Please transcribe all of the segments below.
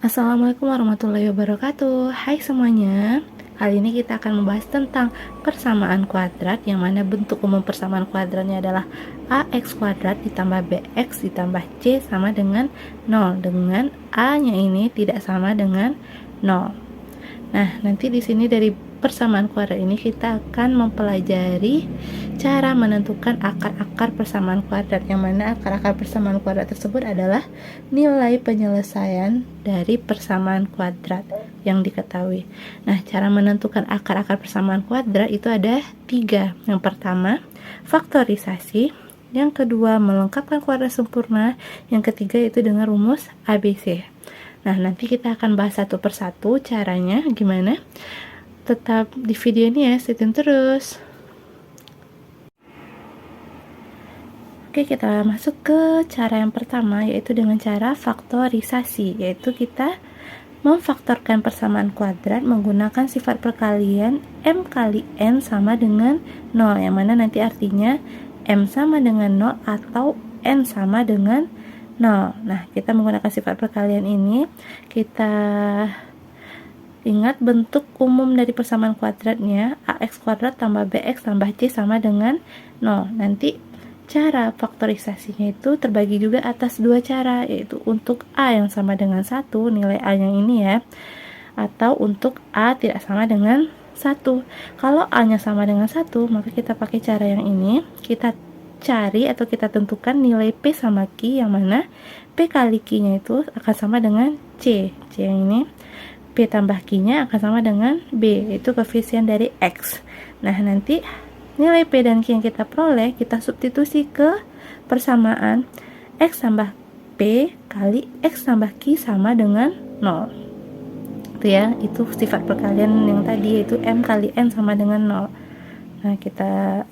Assalamualaikum warahmatullahi wabarakatuh. Hai semuanya. Kali ini kita akan membahas tentang persamaan kuadrat, yang mana bentuk umum persamaan kuadratnya adalah ax kuadrat ditambah bx ditambah c sama dengan 0, dengan a-nya ini tidak sama dengan 0. Nah, nanti di sini dari persamaan kuadrat ini kita akan mempelajari cara menentukan akar-akar persamaan kuadrat, yang mana akar-akar persamaan kuadrat tersebut adalah nilai penyelesaian dari persamaan kuadrat yang diketahui. Nah, cara menentukan akar-akar persamaan kuadrat itu ada 3. Yang pertama, faktorisasi. Yang kedua, melengkapkan kuadrat sempurna. Yang ketiga itu dengan rumus ABC. Nah, nanti kita akan bahas satu persatu caranya gimana. Tetap di video ini ya, stay tune terus. Oke, kita masuk ke cara yang pertama, yaitu dengan cara faktorisasi, yaitu kita memfaktorkan persamaan kuadrat menggunakan sifat perkalian m kali n sama dengan 0, yang mana nanti artinya m sama dengan 0 atau n sama dengan 0. Nah, kita menggunakan sifat perkalian ini, kita ingat bentuk umum dari persamaan kuadratnya ax kuadrat tambah bx tambah c sama dengan 0. Nanti cara faktorisasinya itu terbagi juga atas 2 cara, yaitu untuk a yang sama dengan 1, nilai a yang ini ya, atau untuk a tidak sama dengan 1. Kalau a nya sama dengan 1, maka kita pakai cara yang ini, kita cari atau kita tentukan nilai P sama Q, yang mana P kali Q nya itu akan sama dengan C yang ini. P tambah Q nya akan sama dengan B, itu koefisien dari X. Nah, nanti nilai P dan Q yang kita peroleh, kita substitusi ke persamaan X tambah P kali X tambah Q sama dengan 0. Itu ya, itu sifat perkalian yang tadi, yaitu M kali N sama dengan 0. Nah, kita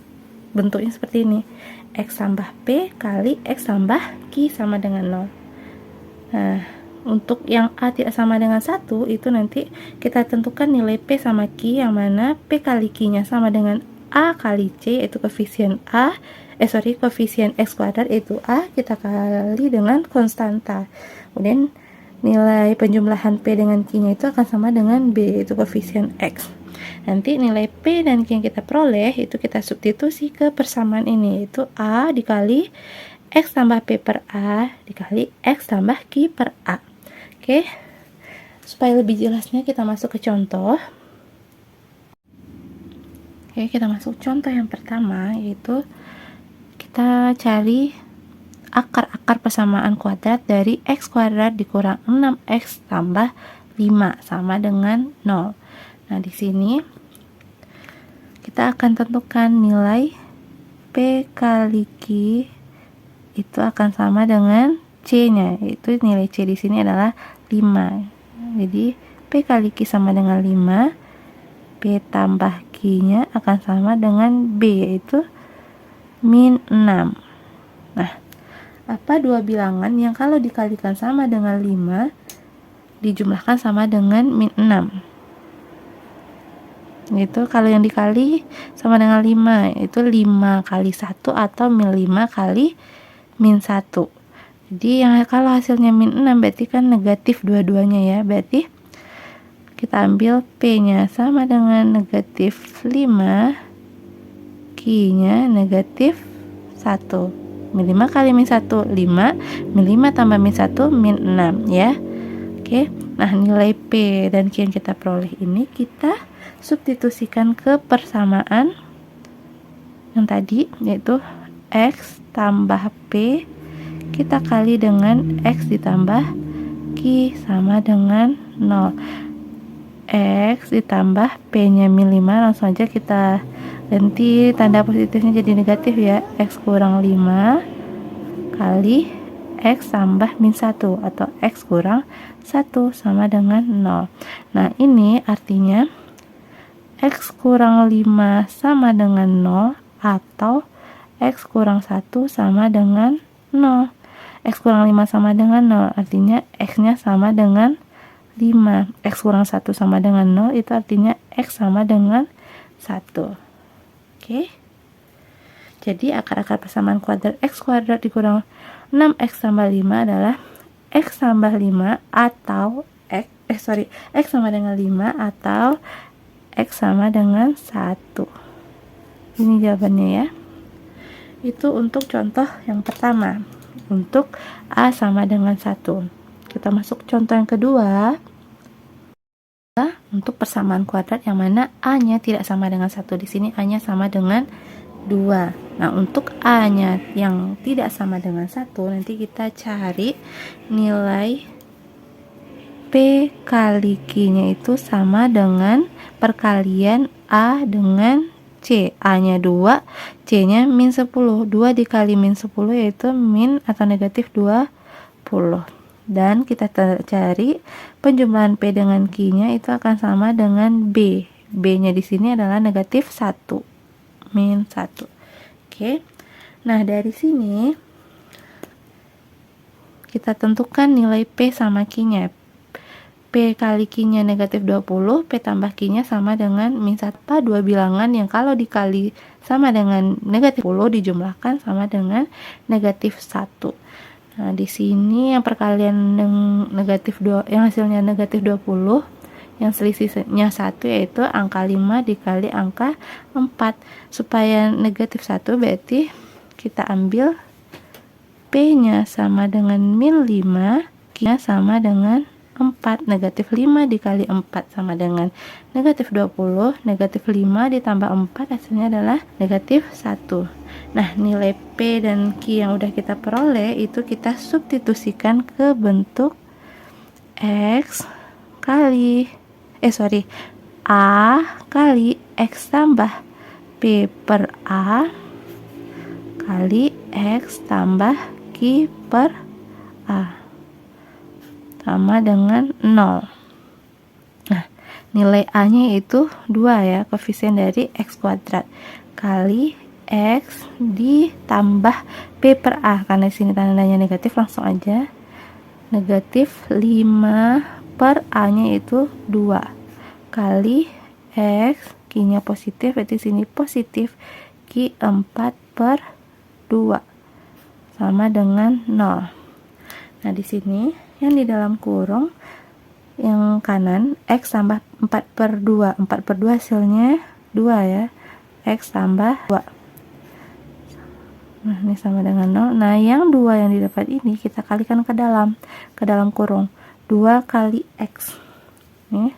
bentuknya seperti ini, X tambah P kali X tambah Q sama dengan 0. Nah, untuk yang A tidak sama dengan 1, itu nanti kita tentukan nilai P sama Q, yang mana P kali Q nya sama dengan A kali C, yaitu koefisien koefisien X kuadrat, yaitu A, kita kali dengan konstanta. Kemudian nilai penjumlahan P dengan Q nya itu akan sama dengan B, yaitu koefisien X. Nanti nilai P dan Q yang kita peroleh itu kita substitusi ke persamaan ini, yaitu A dikali X tambah P per A dikali X tambah Q per A. Oke, supaya lebih jelasnya kita masuk ke contoh. Oke, kita masuk contoh yang pertama, yaitu kita cari akar-akar persamaan kuadrat dari X kuadrat dikurang 6X tambah 5 sama dengan 0. Nah, di sini kita akan tentukan nilai P kali Q itu akan sama dengan C-nya, yaitu nilai C di sini adalah 5. Jadi P kali Q sama dengan 5, P tambah Q-nya akan sama dengan B, yaitu min 6. Nah, apa dua bilangan yang kalau dikalikan sama dengan 5 dijumlahkan sama dengan min 6? Itu kalau yang dikali sama dengan 5, itu 5 kali 1 atau min 5 kali min 1. Jadi yang kalau hasilnya min 6 berarti kan negatif dua-duanya ya. Berarti kita ambil P nya sama dengan negatif 5, Q nya negatif 1. Min 5 kali min 1, 5. Min 5 tambah min 1, min 6 ya. Oke, nah nilai P dan Q yang kita peroleh ini kita substitusikan ke persamaan yang tadi, yaitu X tambah P kita kali dengan X ditambah Q sama dengan 0. X ditambah P nya min 5, langsung aja kita ganti tanda positifnya jadi negatif ya. X kurang 5 kali X tambah min 1 atau X kurang 1 sama dengan 0. Nah, ini artinya X kurang 5 sama dengan 0 atau X kurang 1 sama dengan 0. X kurang 5 sama dengan 0 artinya X nya sama dengan 5. X kurang 1 sama dengan 0 itu artinya X sama dengan 1. Oke, jadi akar-akar persamaan kuadrat X kuadrat dikurang 6X tambah 5 adalah X tambah 5 atau X sama dengan 5 atau X sama dengan 1. Ini jawabannya ya. Itu untuk contoh yang pertama, untuk A sama dengan 1. Kita masuk contoh yang kedua. Untuk persamaan kuadrat yang mana A-nya tidak sama dengan 1. Di sini A-nya sama dengan 2. Nah, untuk A-nya yang tidak sama dengan 1, nanti kita cari nilai P kali Q-nya itu sama dengan perkalian A dengan C. A-nya 2, C-nya min 10. 2 dikali min 10 yaitu min atau negatif 20. Dan kita cari penjumlahan P dengan Q-nya itu akan sama dengan B. B-nya di sini adalah negatif 1. Min 1. Oke. Nah, dari sini kita tentukan nilai P sama Q-nya. P kali Q-nya negatif 20, P tambah Q-nya sama dengan min 1. Dua bilangan yang kalau dikali sama dengan negatif 10 dijumlahkan sama dengan negatif 1. Nah, di sini yang perkalian negatif 2, yang hasilnya negatif 20, yang selisihnya 1 yaitu angka 5 dikali angka 4. Supaya negatif 1 berarti kita ambil P-nya sama dengan min 5, Q-nya sama dengan 4. Negatif 5 dikali 4 sama dengan negatif 20. Negatif 5 ditambah 4 hasilnya adalah negatif 1. Nah, nilai P dan Q yang udah kita peroleh itu kita substitusikan ke bentuk X kali A kali X tambah P per A kali X tambah Q per A sama dengan 0. Nah, nilai A-nya itu 2 ya, koefisien dari X kuadrat kali X ditambah P per A. Karena di sini tandanya negatif, langsung aja negatif 5 per A-nya itu 2 kali X, Q-nya positif, berarti sini positif Q 4 per 2 sama dengan 0. Nah, di sini yang di dalam kurung yang kanan X tambah 4 per 2. 4 per 2 hasilnya 2 ya. X tambah 2. Nah, ini sama dengan 0. Nah, yang 2 yang didapat ini kita kalikan ke dalam kurung. 2 kali X. Nih.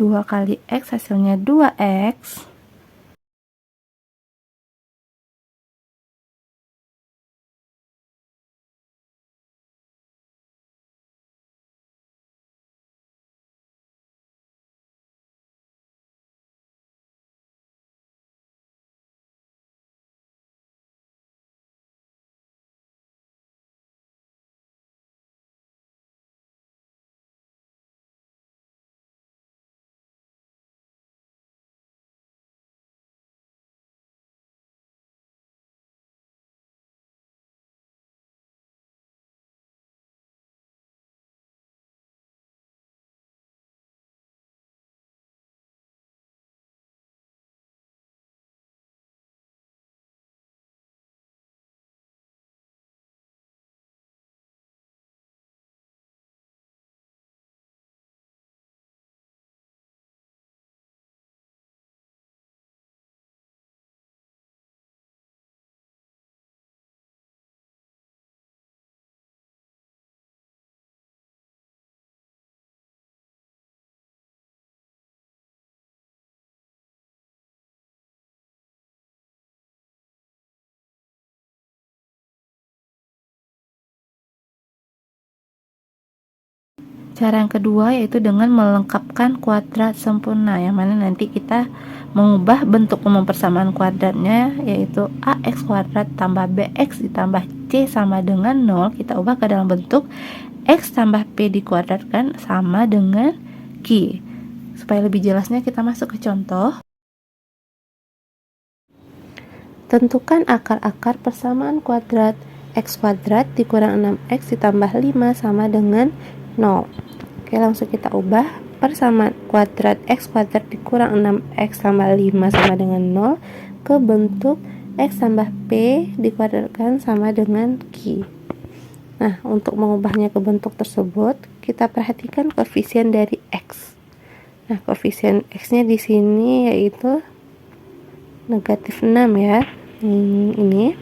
2 kali X hasilnya 2X. Cara yang kedua yaitu dengan melengkapkan kuadrat sempurna, yang mana nanti kita mengubah bentuk umum persamaan kuadratnya yaitu AX kuadrat tambah BX ditambah C sama dengan 0, kita ubah ke dalam bentuk X tambah P dikuadratkan sama dengan Q. Supaya lebih jelasnya kita masuk ke contoh. Tentukan akar-akar persamaan kuadrat X kuadrat dikurang 6X ditambah 5 sama dengan 0. Oke, langsung kita ubah persamaan kuadrat X kuadrat dikurang 6X tambah 5 sama dengan 0 ke bentuk X tambah P dikuadratkan sama dengan Q. Nah, untuk mengubahnya ke bentuk tersebut, kita perhatikan koefisien dari X. Nah, koefisien X-nya di sini yaitu negatif 6 ya. Ini.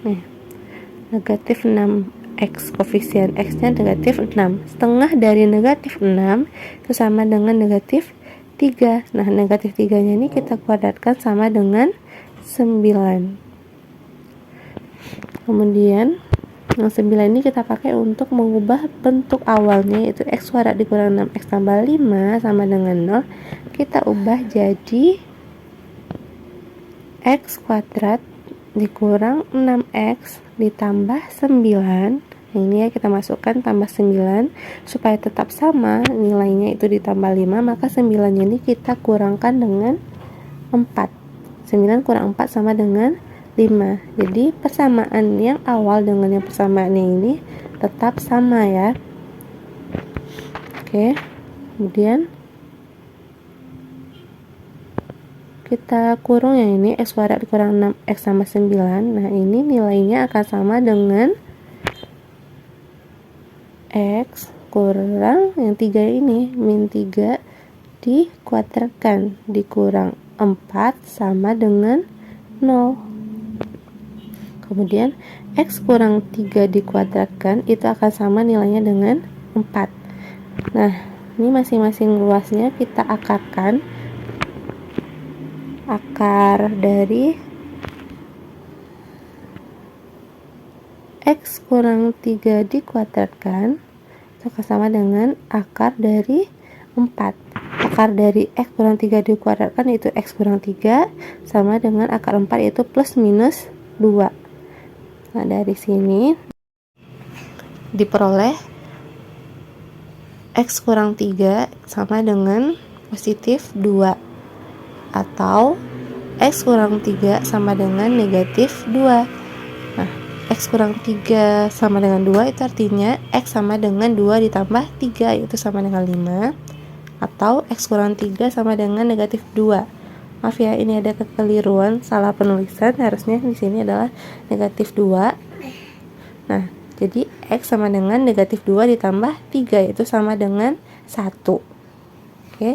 Nih, negatif 6X, koefisien X-nya negatif 6. Setengah dari negatif 6 itu sama dengan negatif 3. Nah, negatif 3-nya ini kita kuadratkan sama dengan 9. Kemudian yang 9 ini kita pakai untuk mengubah bentuk awalnya, yaitu X kuadrat dikurang 6X tambah 5 sama dengan 0. Kita ubah jadi X kuadrat dikurang 6X ditambah 9. Ini ya, kita masukkan tambah 9 supaya tetap sama nilainya, itu ditambah 5, maka 9 ini kita kurangkan dengan 4. 9 kurang 4 sama dengan 5. Jadi persamaan yang awal dengan yang persamaannya ini tetap sama ya. Oke. Kemudian kita kurung yang ini, X kuadrat dikurang 6X sama 9. Nah, ini nilainya akan sama dengan X kurang yang 3 ini, min 3 dikuadratkan dikurang 4 sama dengan 0. Kemudian X kurang 3 dikuadratkan itu akan sama nilainya dengan 4. Nah, ini masing-masing ruasnya kita akarkan. Akar dari X kurang 3 dikuadratkan itu akan sama dengan akar dari 4. Akar dari X kurang 3 dikuadratkan itu X kurang 3 sama dengan akar 4, yaitu plus minus 2. Nah, dari sini diperoleh X kurang 3 sama dengan positif 2, atau X kurang 3 sama dengan negatif 2. Nah, X kurang 3 sama dengan 2 itu artinya X sama dengan 2 ditambah 3, yaitu sama dengan 5, atau X kurang 3 sama dengan negatif 2. Maaf ya, ini ada kekeliruan, salah penulisan, harusnya di sini adalah negatif 2. Nah, jadi X sama dengan negatif 2 ditambah 3, yaitu sama dengan 1. Oke.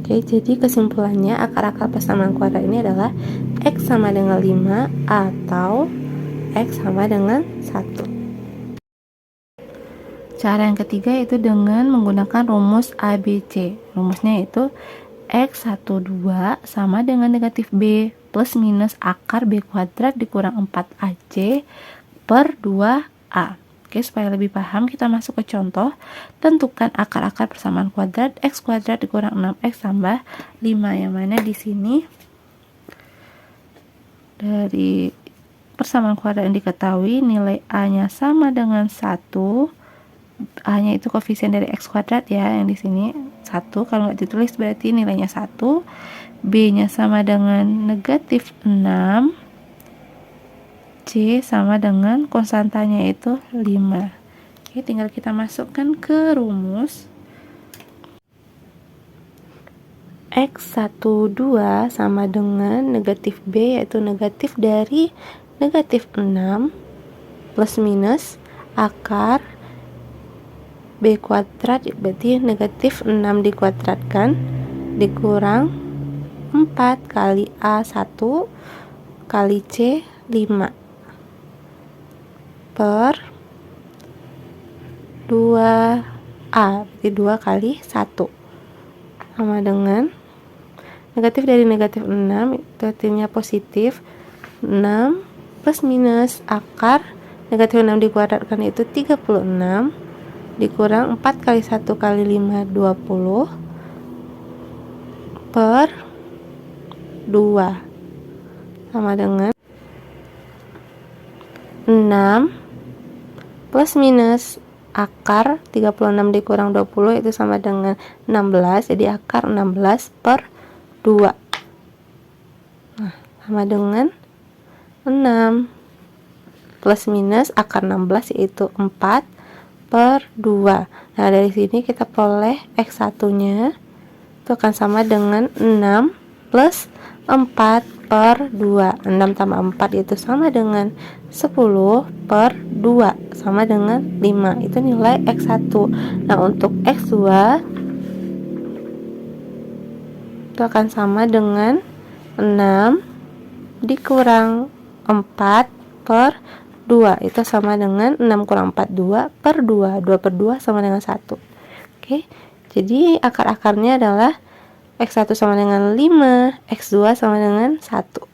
Oke, jadi kesimpulannya akar-akar persamaan kuadrat ini adalah X sama dengan 5 atau X sama dengan 1. Cara yang ketiga yaitu dengan menggunakan rumus ABC. Rumusnya yaitu X12 sama dengan negatif B plus minus akar B kuadrat dikurang 4AC per 2A. Oke, supaya lebih paham kita masuk ke contoh. Tentukan akar-akar persamaan kuadrat X kuadrat dikurang 6X tambah 5, yang mana di sini dari persamaan kuadrat yang diketahui nilai A-nya sama dengan 1. A-nya itu koefisien dari X kuadrat ya, yang di sini 1. Kalau nggak ditulis berarti nilainya 1. B-nya sama dengan negatif 6. C sama dengan konstantanya itu 5. Oke, tinggal kita masukkan ke rumus. X12 sama dengan negatif B, yaitu negatif dari negatif 6 plus minus akar B kuadrat, berarti negatif 6 dikuadratkan dikurang 4 kali A 1 kali C 5 per 2A, berarti 2 kali 1 sama dengan negatif dari negatif 6 itu artinya positif 6 plus minus akar negatif 6 dikuadratkan itu 36 dikurang 4 kali 1 kali 5 20 per 2 sama dengan 6 plus minus akar 36 dikurang 20 itu sama dengan 16, jadi akar 16 per 2. Nah, sama dengan 6 plus minus akar 16 yaitu 4 per 2. Nah, dari sini kita peroleh X1 nya itu akan sama dengan 6 plus 4 per 2. 6 tambah 4 itu sama dengan 10 per 2 sama dengan 5. Itu nilai X1. Nah, untuk X2 itu akan sama dengan 6 dikurang 4 per 2. Itu sama dengan 6 kurang 4, 2 per 2. 2 per 2 sama dengan 1. Oke, jadi akar-akarnya adalah X1 sama dengan 5, X2 sama dengan 1.